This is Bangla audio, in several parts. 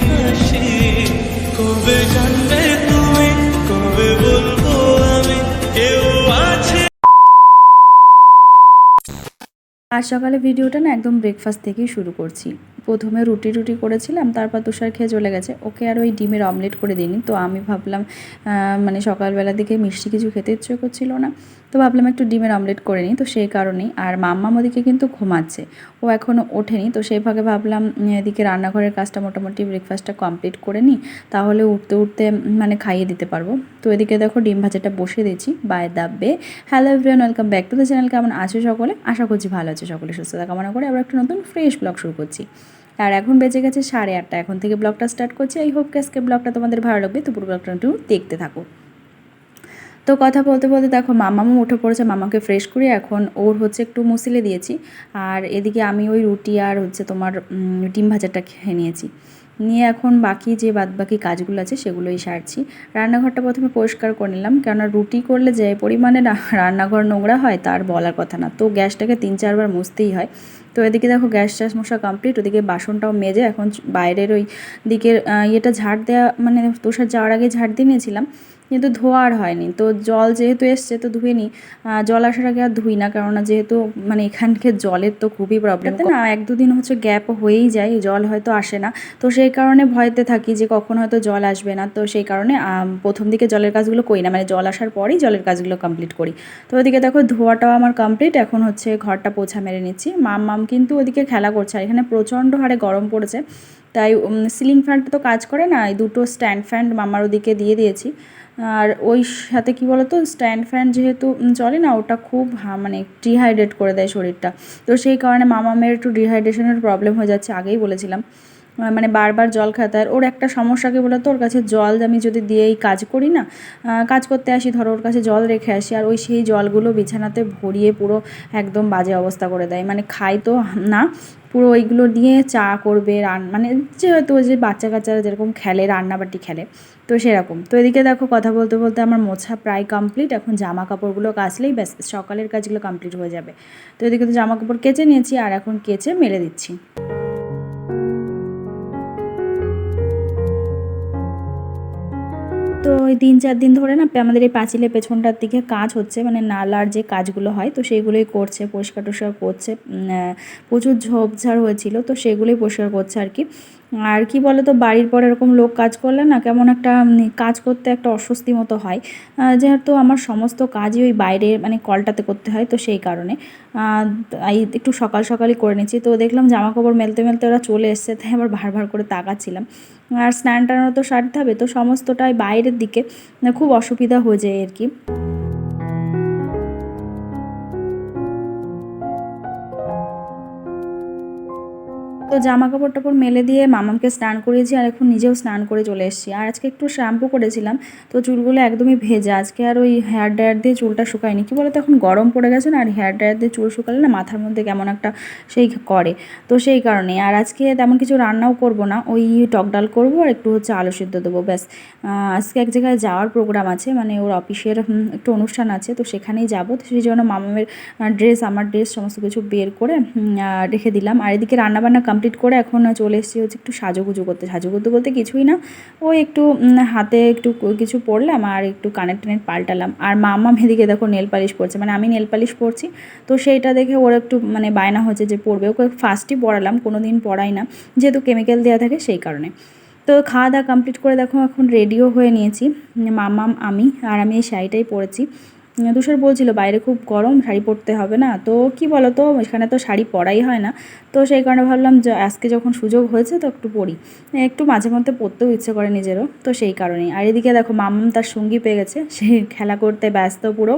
হাসি, কবে জানবে তুমি, কবে বলবো আমি, কেউ আছে। আজ সকালে ভিডিওটা না একদম ব্রেকফাস্ট থেকেই শুরু করছি। প্রথমে রুটি করেছিলাম, তারপর তুষার খেয়ে চলে গেছে। ওকে আর ওই ডিমের অমলেট করে দিইনি। তো আমি ভাবলাম মানে সকালবেলা দিকে মিষ্টি কিছু খেতে ইচ্ছে করছিল না, তো ভাবলাম একটু ডিমের অমলেট করে নিই। তো সেই কারণেই। আর মাম্মাম ওদিকে কিন্তু ঘুমাচ্ছে, ও এখনও ওঠেনি। তো সেই ভাগে ভাবলাম এদিকে রান্নাঘরের কাজটা মোটামুটি ব্রেকফাস্টটা কমপ্লিট করে নিই, তাহলে উঠতে উঠতে মানে খাইয়ে দিতে পারবো। তো এদিকে দেখো ডিম ভাজাটা বসিয়ে দিয়েছি। বাই দ্য বে, hello everyone, welcome back to the channel. কেমন আছো সকলে? আশা করছি ভালো আছে সকলে, সুস্থতা কামনা করে আবার একটা নতুন ফ্রেশ ব্লগ শুরু করছি। আর এখন বেজে গেছে 8:30। এখন থেকে ব্লগটা স্টার্ট করছি। এই হোপ আজকে ব্লগটা তোমাদের ভালো লাগবে, তো পুরো ব্লগটা একটু দেখতে থাকো। তো কথা বলতে বলতে দেখো মামামও উঠে পড়েছে। মামাকে ফ্রেশ করে এখন ওর হচ্ছে একটু মুসিলে দিয়েছি। আর এদিকে আমি ওই রুটি আর হচ্ছে তোমার ডিম ভাজাটা খেয়ে নিয়েছি। নিয়ে এখন বাকি যে বাদবাকি কাজগুলো আছে সেগুলোই সারছি। রান্নাঘরটা প্রথমে পরিষ্কার করে নিলাম, কেননা রুটি করলে যে পরিমাণে রান্নাঘর নোংরা হয় তার বলার কথা না। তো গ্যাসটাকে 3-4 বার মুছতেই হয়। তো এদিকে দেখো গ্যাস ট্যাস মশা কমপ্লিট, ওদিকে বাসনটাও মেজে এখন বাইরের ওই দিকের ইয়েটা ঝাড় দেওয়া, মানে তুষার যাওয়ার আগে ঝাড় দিয়ে নিয়েছিলাম, কিন্তু ধোয়া আর হয়নি। তো জল যেহেতু এসছে তো ধুয়ে নিই। জল আসার আগে আর ধুই না, কেননা যেহেতু মানে এখানকার জলের তো খুবই প্রবলেম না, 1-2 দিন হচ্ছে গ্যাপ হয়েই যায়, জল হয়তো আসে না। তো সেই কারণে ভয়তে থাকি যে কখন হয়তো জল আসবে না। তো সেই কারণে প্রথম দিকে জলের কাজগুলো করি না, মানে জল আসার পরেই জলের কাজগুলো কমপ্লিট করি। তো ওদিকে দেখো ধোয়াটাও আমার কমপ্লিট। এখন হচ্ছে ঘরটা পোছা মেরে নিচ্ছি। মাম কিন্তু ওদিকে খেলা করছে, আর এখানে প্রচণ্ড হারে গরম পড়েছে। তাই সিলিং ফ্যানটা তো কাজ করে না, এই দুটো স্ট্যান্ড ফ্যান মামার ওদিকে দিয়ে দিয়েছি। আর ওই সাথে কি বলতো, স্ট্যান্ড ফ্যান যেহেতু চলে না, ওটা খুব মানে ডিহাইড্রেট করে দেয় শরীরটা। তো সেই কারণে মামামের একটু ডিহাইড্রেশনের প্রবলেম হয়ে যাচ্ছে, আগেই বলেছিলাম। মানে বারবার জল খাতে। আর ওর একটা সমস্যা কি বলতো, ওর কাছে জল আমি যদি দিয়েই কাজ করি না, কাজ করতে আসি ধরো, ওর কাছে জল রেখে আসি, আর সেই জলগুলো বিছানাতে ভরিয়ে পুরো একদম বাজে অবস্থা করে দেয়। মানে খাই তো না, পুরো ওইগুলো দিয়ে চা করবে, মানে যেহেতু ওই যে বাচ্চা কাচ্চারা যেরকম খেলে, রান্নাবাটি খেলে, তো সেরকম। তো এদিকে দেখো কথা বলতে বলতে আমার মোছা প্রায় কমপ্লিট। এখন জামা কাপড়গুলো কাচলেই ব্যাস সকালের কাজগুলো কমপ্লিট হয়ে যাবে। তো এদিকে তো জামা কাপড় কেচে নিয়েছি, আর এখন কেচে মেলে দিচ্ছি। তো ওই 3-4 দিন ধরে না আমাদের এই পাঁচিলের পেছনটার দিকে কাজ হচ্ছে, মানে নালার যে কাজগুলো হয় তো সেইগুলোই করছে, পরিষ্কার টরিষ্কার করছে। প্রচুর ঝোপঝাড় হয়েছিল, তো সেগুলোই পরিষ্কার করছে আর কি। আর কি বলো তো, বাড়ির পর এরকম লোক কাজ করলে না কেমন একটা কাজ করতে একটা অস্বস্তি মতো হয়। যেহেতু আমার সমস্ত কাজই ওই বাইরে মানে কলটাতে করতে হয়, তো সেই কারণে এই একটু সকাল সকালই করে নিচ্ছি। তো দেখলাম জামা কাপড় মেলতে মেলতে ওরা চলে এসছে, তাই আবার ভার করে তাকাচ্ছিলাম। আর স্নান টানও তো সারতে হবে, তো সমস্তটাই বাইরের দিকে, খুব অসুবিধা হয়ে যায় আর কি। তো জামা কাপড় টাপড় মেলে দিয়ে মামামকে স্নান করিয়েছি, আর এখন নিজেও স্নান করে চলে এসেছি। আর আজকে একটু শ্যাম্পু করেছিলাম, তো চুলগুলো একদমই ভেজা। আজকে আর ওই হেয়ার ড্রায়ার দিয়ে চুলটা শুকায়নি। কি বলতো, এখন গরম পড়ে গেছে না, আর হেয়ার ড্রায়ার দিয়ে চুল শুকালে না মাথার মধ্যে কেমন একটা সেই করে। তো সেই কারণে আর আজকে তেমন কিছু রান্নাও করব না, ওই টক ডাল করবো আর একটু হচ্ছে আলু সিদ্ধ দেবো, ব্যাস। আজকে এক জায়গায় যাওয়ার প্রোগ্রাম আছে, মানে ওর অফিসের একটু অনুষ্ঠান আছে, তো সেখানেই যাবো। তো সেই জন্য মামামের ড্রেস, আমার ড্রেস সমস্ত কিছু বের করে রেখে দিলাম। আর এদিকে রান্নাবান্না কমপ্লিট করে এখন চলে এসেছি হচ্ছে একটু সাজুগুজু করতে। সাজুগুজু বলতে কিছুই না, ওই একটু হাতে একটু কিছু পরলাম আর একটু কানের টানের পাল্টালাম। আর মাম্মাম এদিকে দেখো নেল পালিশ পরছে, মানে আমি নেল পালিশ পরছি, তো সেইটা দেখে ওর একটু মানে বায়না হচ্ছে যে পরবে। ওকে ফার্স্টই পরালাম, কোনো দিন পরাই না, যেহেতু কেমিক্যাল দেওয়া থাকে সেই কারণে। তো খাওয়া দাওয়া কমপ্লিট করে দেখো এখন রেডিও হয়ে নিয়েছি। মাম্মাম, আমি এই শাড়িটাই পরেছি। তুষার বলছিল বাইরে খুব গরম, শাড়ি পরতে হবে না। তো কি বলো তো, এখানে তো শাড়ি পরাই হয় না, তো সেই কারণে ভাবলাম যে আজকে যখন সুযোগ হয়েছে তো একটু পরি, একটু মাঝে মধ্যে পরতেও ইচ্ছে করে নিজেরও, তো সেই কারণেই। আর এদিকে দেখো মাম্মাম তার সঙ্গী পেয়ে গেছে, সে খেলা করতে ব্যস্ত পুরো।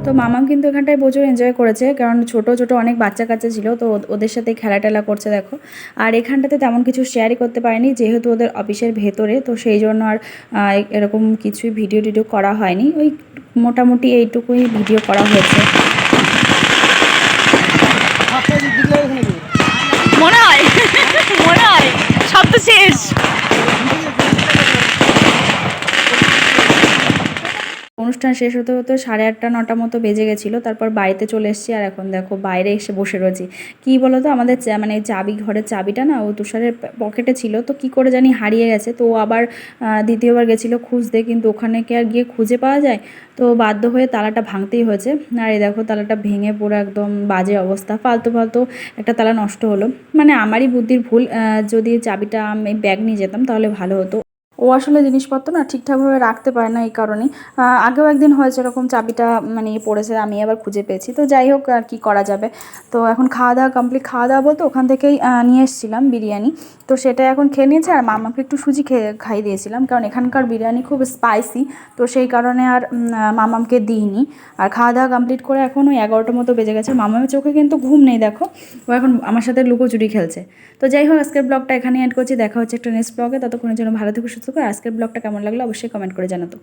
তো মামাম কিন্তু এখানটায় প্রচুর এনজয় করেছে, কারণ ছোট ছোট অনেক বাচ্চা কাচ্চা ছিল, তো ওদের সাথে খেলা টেলা করছে দেখো। আর এখানটাতে তেমন কিছু শেয়ারই করতে পারিনি, যেহেতু ওদের অফিসের ভেতরে, তো সেই জন্য আর এরকম কিছুই ভিডিও টিডিও করা হয়নি। ওই মোটামুটি এইটুকুই ভিডিও করা হয়েছে। মনে হয় মনে হয় সব তো শেষ। অনুষ্ঠান অনুষ্ঠান শেষ হতে হতে 8:30 9টা মতো বেজে গেছিলো। তারপর বাড়িতে চলে এসেছি, আর এখন দেখো বাইরে এসে বসে রয়েছি। কী বলো তো, আমাদের মানে চাবি, ঘরের চাবিটা না ও তুষারের পকেটে ছিল, তো কী করে জানি হারিয়ে গেছে। তো ও আবার দ্বিতীয়বার গেছিলো খুঁজতে, কিন্তু ওখানে কি আর গিয়ে খুঁজে পাওয়া যায়? তো বাধ্য হয়ে তালাটা ভাঙতেই হয়েছে। আর এই দেখো তালাটা ভেঙে পুরো একদম বাজে অবস্থা, ফালতু ফালতু একটা তালা নষ্ট হলো। মানে আমারই বুদ্ধির ভুল, যদি চাবিটা আমি ব্যাগ নিয়ে যেতাম তাহলে ভালো হতো। ও আসলে জিনিসপত্র না ঠিকঠাকভাবে রাখতে পারে না, এই কারণেই। আগেও একদিন হয়েছে এরকম, চাবিটা মানে পড়েছে, আমি আবার খুঁজে পেয়েছি। তো যাই হোক, আর কি করা যাবে। তো এখন খাওয়া দাওয়া কমপ্লিট, খাওয়া দাওয়া বলতে ওখান থেকেই নিয়ে এসেছিলাম বিরিয়ানি, তো সেটা এখন খেয়ে নিয়েছে। আর মামাকে একটু সুজি খাইয়ে দিয়েছিলাম, কারণ এখানকার বিরিয়ানি খুব স্পাইসি, তো সেই কারণে আর মামামকে দিইনি। আর খাওয়া দাওয়া কমপ্লিট করে এখন ওই 11টা মতো বেজে গেছে। মামামের চোখে কিন্তু ঘুম নেই, দেখো ও এখন আমার সাথে লুকোচুরি খেলছে। তো যাই হোক, আজকের ব্লগটা এখানে এড করছি, দেখা হচ্ছে একটা নেক্সট ব্লগে। ততক্ষণের জন্য ভালো থেকো, সুস্থ থাকো। আজকের ব্লগটা কেমন লাগলো অবশ্যই কমেন্ট করে জানাতো।